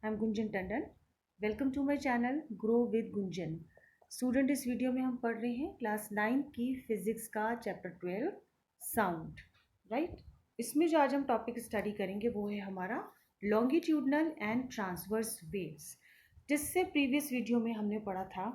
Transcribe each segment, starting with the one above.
I am Gunjan Tandon. Welcome to my channel grow with Gunjan. Student, इस video में हम पढ़ रहे हैं क्लास 9 की फिजिक्स का चैप्टर 12 साउंड। राइट, इसमें जो आज हम टॉपिक स्टडी करेंगे वो है हमारा लॉन्गिट्यूडनल एंड ट्रांसवर्स वेव्स। जिससे प्रीवियस वीडियो में हमने पढ़ा था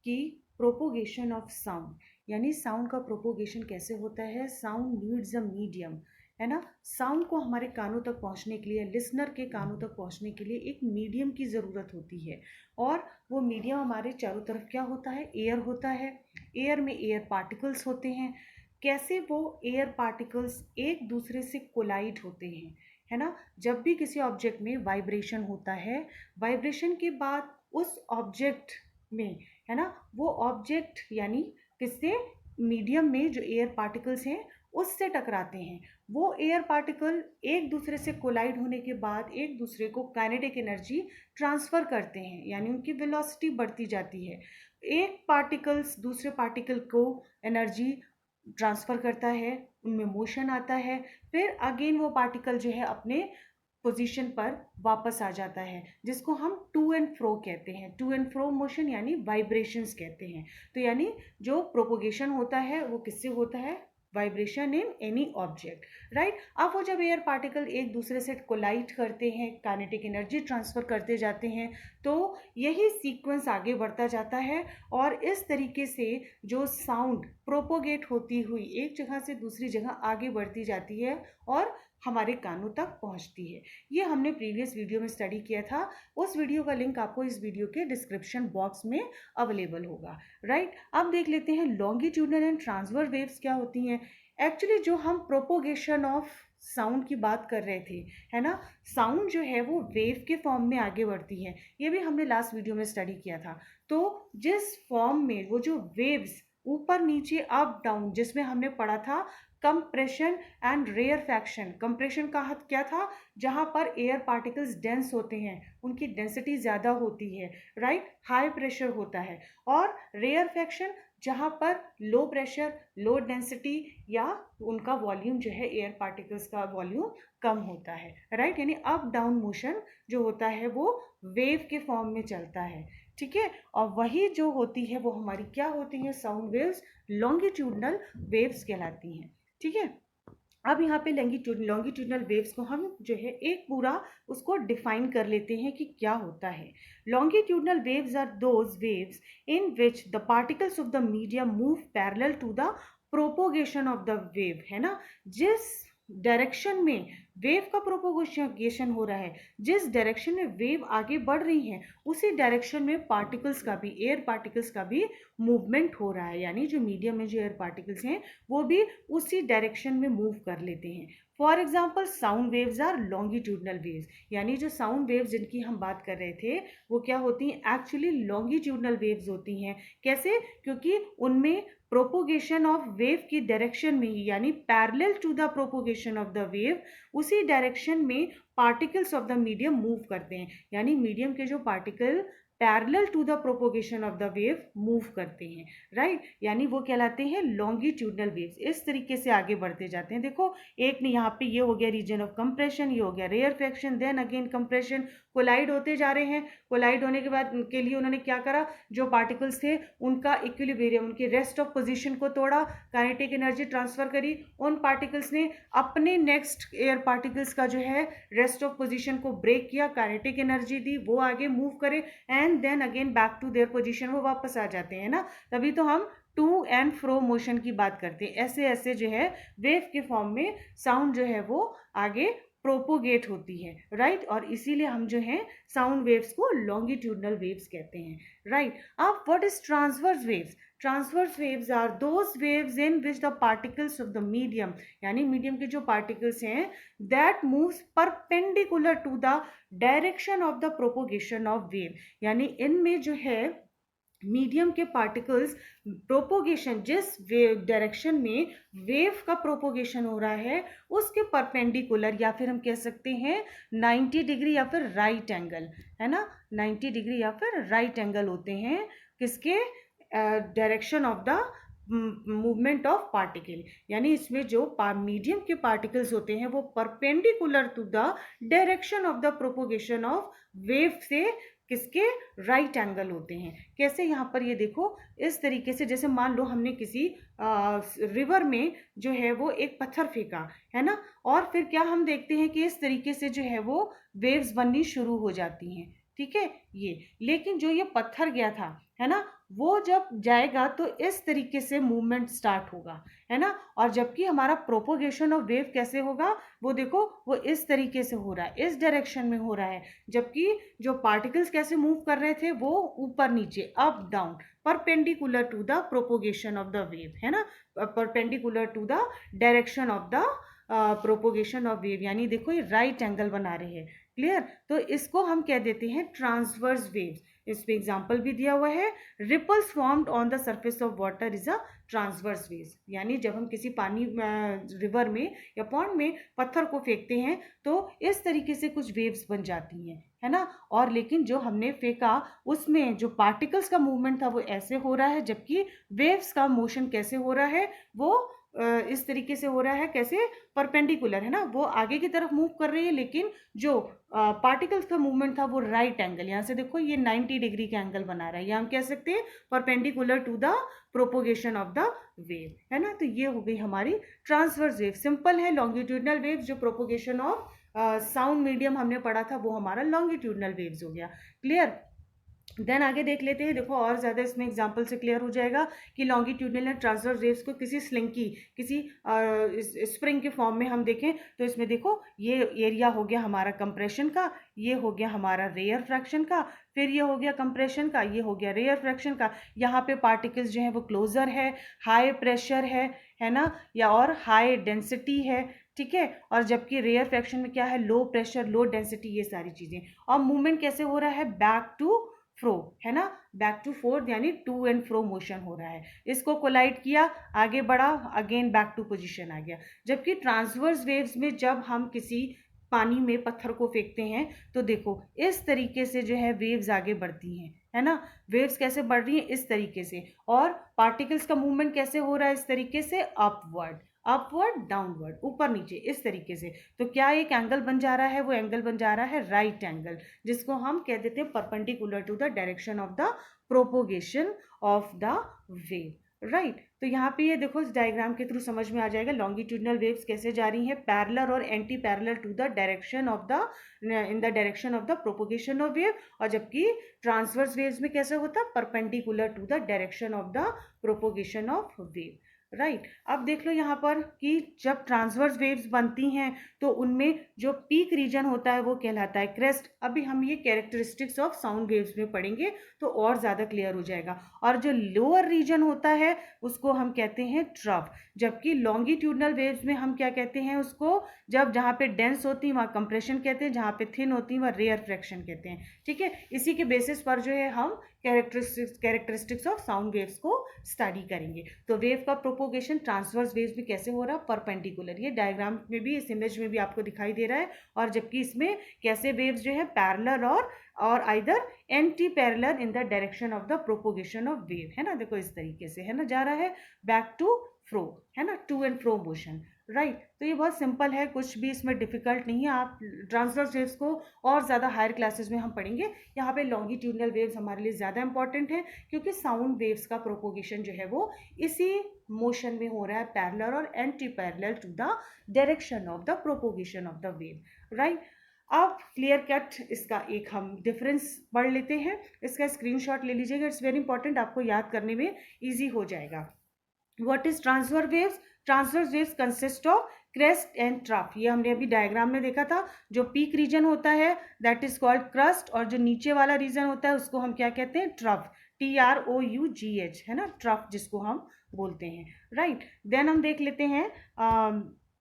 कि प्रोपोगेशन ऑफ साउंड, यानी साउंड का प्रोपोगेशन कैसे होता है। साउंड नीड्स अ मीडियम, है ना। साउंड को हमारे कानों तक पहुंचने के लिए, लिसनर के कानों तक पहुंचने के लिए एक मीडियम की ज़रूरत होती है। और वो मीडियम हमारे चारों तरफ क्या होता है, एयर होता है। एयर में एयर पार्टिकल्स होते हैं। कैसे वो एयर पार्टिकल्स एक दूसरे से कोलाइड होते हैं, है ना। जब भी किसी ऑब्जेक्ट में वाइब्रेशन होता है, वाइब्रेशन के बाद उस ऑब्जेक्ट में, है ना, वो ऑब्जेक्ट यानी किससे, मीडियम में जो एयर पार्टिकल्स हैं उससे टकराते हैं। वो एयर पार्टिकल एक दूसरे से कोलाइड होने के बाद एक दूसरे को काइनेटिक एनर्जी ट्रांसफ़र करते हैं, यानी उनकी वेलोसिटी बढ़ती जाती है। एक पार्टिकल्स दूसरे पार्टिकल को एनर्जी ट्रांसफ़र करता है, उनमें मोशन आता है, फिर अगेन वो पार्टिकल जो है अपने पोजीशन पर वापस आ जाता है, जिसको हम टू एंड फ्रो कहते हैं। टू एंड फ्रो मोशन यानी वाइब्रेशंस कहते हैं। तो यानी जो प्रोपोगेशन होता है वो किससे होता है, vibration in any object. Right, अब वो जब एयर पार्टिकल एक दूसरे से कोलाइड करते हैं, काइनेटिक एनर्जी ट्रांसफ़र करते जाते हैं, तो यही सीक्वेंस आगे बढ़ता जाता है। और इस तरीके से जो साउंड प्रोपोगेट होती हुई एक जगह से दूसरी जगह आगे बढ़ती जाती है और हमारे कानों तक पहुंचती है। ये हमने प्रीवियस वीडियो में स्टडी किया था। उस वीडियो का लिंक आपको इस वीडियो के डिस्क्रिप्शन बॉक्स में अवेलेबल होगा। राइट, अब देख लेते हैं लॉन्गिट्यूडनल एंड ट्रांसवर्स वेव्स क्या होती हैं। एक्चुअली जो हम प्रोपोगेशन ऑफ साउंड की बात कर रहे थे, है ना, साउंड जो है वो वेव के फॉर्म में आगे बढ़ती है। ये भी हमने लास्ट वीडियो में स्टडी किया था। तो जिस फॉर्म में वो जो वेव्स ऊपर नीचे अप डाउन, जिसमें हमने पढ़ा था कंप्रेशन एंड रेयरफैक्शन। कंप्रेशन का अर्थ क्या था, जहां पर एयर पार्टिकल्स डेंस होते हैं, उनकी डेंसिटी ज़्यादा होती है। राइट, हाई प्रेशर होता है। और रेयरफैक्शन, जहां पर लो प्रेशर, लो डेंसिटी, या उनका वॉल्यूम जो है, एयर पार्टिकल्स का वॉल्यूम कम होता है। राइट, यानी अप डाउन मोशन जो होता है वो वेव के फॉर्म में चलता है। ठीक है, और वही जो होती है वो हमारी क्या होती है, साउंड वेव्स लॉन्गिट्यूडनल वेव्स कहलाती हैं। ठीक है, अब यहाँ पे लॉन्गिट्यूडनल वेव्स को हम जो है एक पूरा उसको डिफाइन कर लेते हैं कि क्या होता है। Longitudinal waves are those waves in which the particles of the medium move parallel to the propagation of the wave, है ना। जिस डायरेक्शन में वेव का प्रोपोगेशन हो रहा है, जिस डायरेक्शन में वेव आगे बढ़ रही है, उसी डायरेक्शन में पार्टिकल्स का भी, एयर पार्टिकल्स का भी मूवमेंट हो रहा है। यानी जो मीडियम में जो एयर पार्टिकल्स हैं वो भी उसी डायरेक्शन में मूव कर लेते हैं। For example sound waves are longitudinal waves, यानी जो साउंड वेव्स जिनकी हम बात कर रहे थे वो क्या होती हैं, एक्चुअली लॉन्गिट्यूडनल वेव्स होती हैं। कैसे, क्योंकि उनमें प्रोपोगेशन ऑफ वेव की डायरेक्शन में ही, यानी parallel to the propagation of the wave, उसी डायरेक्शन में particles of the medium move करते हैं। यानी मीडियम के जो particle parallel to the propagation of the wave move करते हैं। राइट, यानी वो कहलाते हैं लॉन्गिट्यूडनल वेव्स। इस तरीके से आगे बढ़ते जाते हैं। देखो, एक ने यहाँ पे ये हो गया रीजन ऑफ कंप्रेशन, ये हो गया rarefaction, then again compression, collide होते जा रहे हैं। कोलाइड होने के बाद के लिए उन्होंने क्या करा, जो पार्टिकल्स थे उनका इक्विलिब्रियम, उनके रेस्ट ऑफ पोजीशन को तोड़ा, काइनेटिक एनर्जी ट्रांसफर करी। उन पार्टिकल्स ने अपने नेक्स्ट एयर पार्टिकल्स का जो है रेस्ट ऑफ पोजीशन को ब्रेक किया, काइनेटिक एनर्जी दी, वो आगे मूव करे, and then again back to their position वो वापस आ जाते हैं ना। तभी तो हम टू एंड फ्रो मोशन की बात करते हैं। ऐसे ऐसे जो है वेव के फॉर्म में साउंड जो है वो आगे प्रोपोगेट होती है। राइट, और इसीलिए हम जो है साउंड वेव्स को लॉन्गिट्यूडनल वेव्स कहते हैं। राइट, अब what is transverse waves. Transverse waves are those waves in which the particles of the medium, यानी मीडियम के जो पार्टिकल्स हैं, that moves perpendicular to the direction of the propagation of wave. यानी इनमें जो है मीडियम के पार्टिकल्स प्रोपोगेशन, जिस वेव डायरेक्शन में वेव का प्रोपोगेशन हो रहा है उसके परपेंडिकुलर, या फिर हम कह सकते हैं 90 डिग्री या फिर राइट एंगल, है ना। 90 डिग्री या फिर राइट एंगल होते हैं किसके, direction of the movement of particle, यानी इसमें जो मीडियम के पार्टिकल्स होते हैं वो perpendicular to the direction of the propagation of wave से किसके राइट एंगल होते हैं। कैसे, यहाँ पर ये देखो इस तरीके से, जैसे मान लो हमने किसी रिवर में जो है वो एक पत्थर फेंका है ना, और फिर क्या हम देखते हैं कि इस तरीके से जो है वो वेव्स बननी शुरू हो जाती हैं, ठीक है ये। लेकिन जो ये पत्थर गया था है ना, वो जब जाएगा तो इस तरीके से मूवमेंट स्टार्ट होगा है ना, और जबकि हमारा प्रोपोगेशन ऑफ वेव कैसे होगा, वो देखो वो इस तरीके से हो रहा है, इस डायरेक्शन में हो रहा है, जबकि जो पार्टिकल्स कैसे मूव कर रहे थे वो ऊपर नीचे, up down, perpendicular to the propagation of the wave है ना, perpendicular to the direction of the propagation of wave, यानी देखो ये राइट एंगल बना रहे हैं। क्लियर, तो इसको हम कह देते हैं ट्रांसवर्स वेव्स। इसमें एग्जांपल भी दिया हुआ है, ripples formed on the surface of water is a transverse waves, यानी जब हम किसी पानी रिवर में या पॉन्ड में पत्थर को फेंकते हैं तो इस तरीके से कुछ वेव्स बन जाती हैं है ना, और लेकिन जो हमने फेंका उसमें जो पार्टिकल्स का मूवमेंट था वो ऐसे हो रहा है, जबकि वेव्स का मोशन कैसे हो रहा है, वो इस तरीके से हो रहा है, कैसे, परपेंडिकुलर है ना, वो आगे की तरफ मूव कर रही है, लेकिन जो पार्टिकल्स का मूवमेंट था वो राइट एंगल, यहाँ से देखो ये 90 डिग्री का एंगल बना रहा है, या हम कह सकते हैं perpendicular to the propagation of the wave है ना। तो ये हो गई हमारी ट्रांसवर्स वेव, सिंपल है। लॉन्गिट्यूडनल वेव जो प्रोपोगेशन ऑफ साउंड मीडियम हमने पढ़ा था वो हमारा लॉन्गिट्यूडनल वेव्स हो गया। क्लियर, देन आगे देख लेते हैं, देखो और ज़्यादा इसमें एग्जांपल से क्लियर हो जाएगा कि लॉन्गिट्यूडनल एंड ट्रांसवर्स वेव्स को किसी स्लिंकी, किसी स्प्रिंग के फॉर्म में हम देखें तो इसमें देखो ये एरिया हो गया हमारा कंप्रेशन का, ये हो गया हमारा रेयर फ्रैक्शन का, फिर ये हो गया कंप्रेशन का, ये हो गया रेयर फ्रैक्शन का। यहाँ पे पार्टिकल्स जो है वो क्लोजर है, हाई प्रेशर है ना, या और हाई डेंसिटी है, ठीक है, और जबकि रेयर फ्रैक्शन में क्या है, लो प्रेशर, लो डेंसिटी, ये सारी चीज़ें। और मूवमेंट कैसे हो रहा है, बैक टू फ्रो है ना, बैक टू फोर्थ, यानी टू एंड फ्रो मोशन हो रहा है। इसको कोलाइड किया, आगे बढ़ा, अगेन बैक टू पोजीशन आ गया। जबकि ट्रांसवर्स वेव्स में जब हम किसी पानी में पत्थर को फेंकते हैं तो देखो इस तरीके से जो है वेव्स आगे बढ़ती हैं है ना, वेव्स कैसे बढ़ रही हैं, इस तरीके से, और पार्टिकल्स का मूवमेंट कैसे हो रहा है, इस तरीके से, अपवर्ड, अपवर्ड डाउनवर्ड, ऊपर नीचे, इस तरीके से। तो क्या एक एंगल बन जा रहा है, वो एंगल बन जा रहा है राइट एंगल, जिसको हम कह देते हैं perpendicular to the direction of the propagation of the wave, right. तो यहाँ पे ये देखो इस डायग्राम के थ्रू समझ में आ जाएगा लॉन्गिट्यूडनल वेव्स कैसे जा रही हैं, पैरेलल और anti parallel to the direction of the, in the direction of the propagation of wave, और जबकि ट्रांसवर्स वेव्स में कैसे होता है, perpendicular to the direction of the propagation of wave, right. अब देख लो यहाँ पर कि जब ट्रांसवर्स वेव्स बनती हैं तो उनमें जो पीक रीजन होता है वो कहलाता है क्रेस्ट। अभी हम ये कैरेक्टरिस्टिक्स ऑफ साउंड वेव्स में पढ़ेंगे तो और ज़्यादा क्लियर हो जाएगा। और जो लोअर रीजन होता है उसको हम कहते हैं ट्रफ, जबकि लॉन्गिट्यूडनल वेव्स में हम क्या कहते हैं उसको, जब जहाँ पे डेंस होती है वहाँ कंप्रेशन कहते हैं, जहाँ पे थिन होती है वहाँ रेयर फ्रैक्शन कहते हैं, ठीक है। इसी के बेसिस पर जो है हम कैरेक्टरिस्टिक्स ऑफ साउंड वेव्स को स्टडी करेंगे। तो वेव का प्रोपोगेशन ट्रांसवर्स वेव्स में कैसे हो रहा है, परपेंडिकुलर, ये डायग्राम में भी, इस इमेज में भी आपको दिखाई दे रहा है। और जबकि इसमें कैसे वेव्स जो है पैरेलल और either anti parallel in the direction of the propagation of wave, है ना, देखो इस तरीके से है ना, जा रहा है बैक टू फ्रो, है ना, to and fro motion, right. तो ये बहुत सिंपल है, कुछ भी इसमें डिफिकल्ट नहीं है। आप ट्रांसवर्स वेव्स को और ज़्यादा हायर क्लासेस में हम पढ़ेंगे। यहाँ पे लॉन्गिट्यूडनल वेव्स हमारे लिए ज़्यादा इंपॉर्टेंट है, क्योंकि साउंड वेव्स का प्रोपोगेशन जो है वो इसी मोशन में हो रहा है, पैरेलल और anti parallel to the direction of the propagation of the wave, right. अब क्लियर कट इसका एक हम डिफरेंस पढ़ लेते हैं, इसका स्क्रीनशॉट ले लीजिएगा, इट्स वेरी इंपॉर्टेंट, आपको याद करने में ईजी हो जाएगा। What is transverse waves, transverse waves consist of crest and trough, ये हमने अभी डायग्राम में देखा था। जो पीक रीजन होता है दैट इज कॉल्ड क्रस्ट, और जो नीचे वाला रीजन होता है उसको हम क्या कहते हैं, ट्रफ, TROUGH, है ना, ट्रफ जिसको हम बोलते हैं, राइट। देन हम देख लेते हैं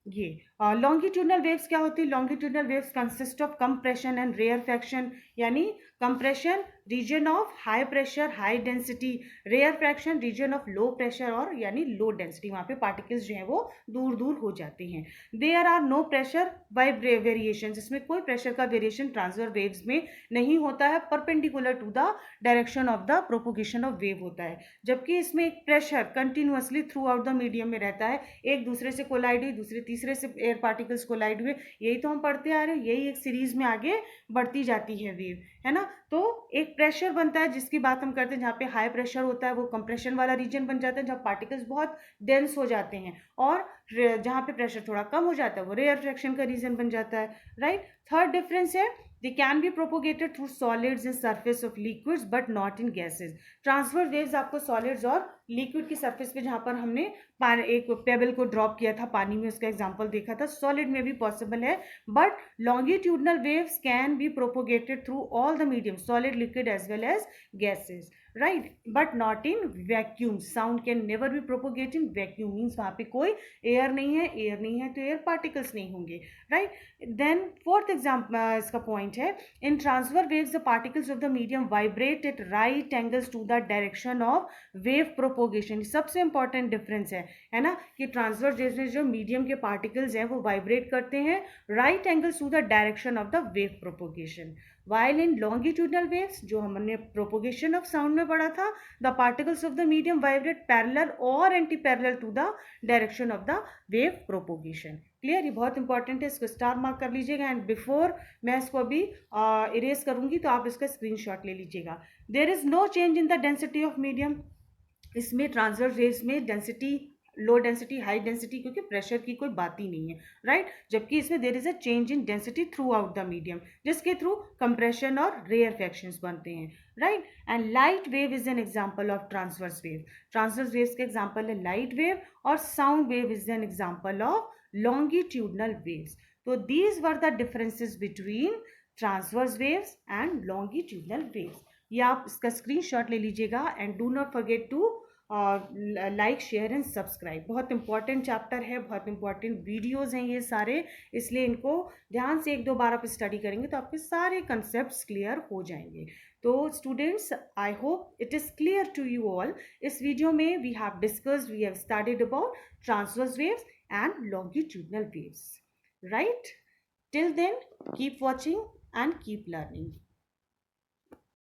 ये लॉन्गिट्यूडनल वेव्स क्या होती है। Longitudinal waves consist of compression and rare fraction, यानी compression region of high pressure high density, rarefaction region of low pressure और यानी लो डेंसिटी, वहाँ पे पार्टिकल्स जो हैं वो दूर दूर हो जाते हैं। There are no pressure variation, इसमें कोई प्रेशर का वेरिएशन ट्रांसफर वेव्स में नहीं होता है, perpendicular to the direction of the propagation of wave होता है। जबकि इसमें एक pressure continuously throughout the medium में रहता है, एक दूसरे से कोलाइड हुई, दूसरे तीसरे से एयर पार्टिकल्स कोलाइड हुए, यही तो हम पढ़ते आ रहे हैं, यही एक सीरीज में आगे बढ़ती जाती है वेव, है ना। तो एक प्रेशर बनता है जिसकी बात हम करते हैं, जहाँ पे हाई प्रेशर होता है वो कंप्रेशन वाला रीजन बन जाता है, जहाँ पार्टिकल्स बहुत डेंस हो जाते हैं, और जहाँ पे प्रेशर थोड़ा कम हो जाता है वो रेयरफैक्शन का रीजन बन जाता है, राइट। थर्ड डिफरेंस है they can be propagated through solids and surface of liquids but not in gases। Transfer waves आपको सॉलिड्स और लिक्विड की सरफेस पे, जहाँ पर हमने एक पेबल को ड्रॉप किया था पानी में, उसका एग्जांपल देखा था, सॉलिड में भी पॉसिबल है। But longitudinal waves can be propagated through all the medium, solid, liquid as well as gases, right, but not in vacuum. Sound can never be propagate in vacuum, means वहाँ पे कोई air नहीं है, air नहीं है तो air particles नहीं होंगे, राइट। देन फोर्थ एग्जाम्पल इसका पॉइंट है, in transverse waves the particles of the medium vibrate at right angles to the direction of wave propagation. सबसे इंपॉर्टेंट डिफरेंस है ना, कि ट्रांसफर वेव्स में जो मीडियम के पार्टिकल्स हैं वो वाइब्रेट करते हैं right angles to the direction of the wave propagation. while in longitudinal waves, जो हमने प्रोपोगेशन ऑफ साउंड में पढ़ा था, the particles of the medium vibrate parallel और anti parallel to the direction of the wave propagation. Clear, ये बहुत important है, इसको स्टार मार्क कर लीजिएगा। एंड बिफोर मैं इसको अभी इरेज करूंगी तो आप इसका स्क्रीनशॉट ले लीजिएगा। There is no change in the density of medium, इसमें ट्रांसवर्स वेव्स में density, low density, high density, क्योंकि प्रेशर की कोई बात ही नहीं है, राइट। जबकि इसमें there is a change in density throughout the medium, जिसके थ्रू कंप्रेशन और रेयरफैक्शंस बनते हैं, right. And light wave is an example of transverse wave. Transverse waves के एग्जांपल है लाइट वेव, और sound wave is an example of longitudinal waves। तो these were the differences between transverse waves and longitudinal waves। ये आप इसका screenshot ले लीजिएगा। And do not forget to like, share and subscribe. बहुत important chapter है, बहुत इंपॉर्टेंट वीडियोस हैं ये सारे, इसलिए इनको ध्यान से एक दो बार आप स्टडी करेंगे तो आपके सारे कंसेप्ट्स क्लियर हो जाएंगे। तो students, I hope it is clear to you all. इस वीडियो में we have discussed, we have studied about transverse waves and longitudinal waves, right? Till then, keep watching and keep learning.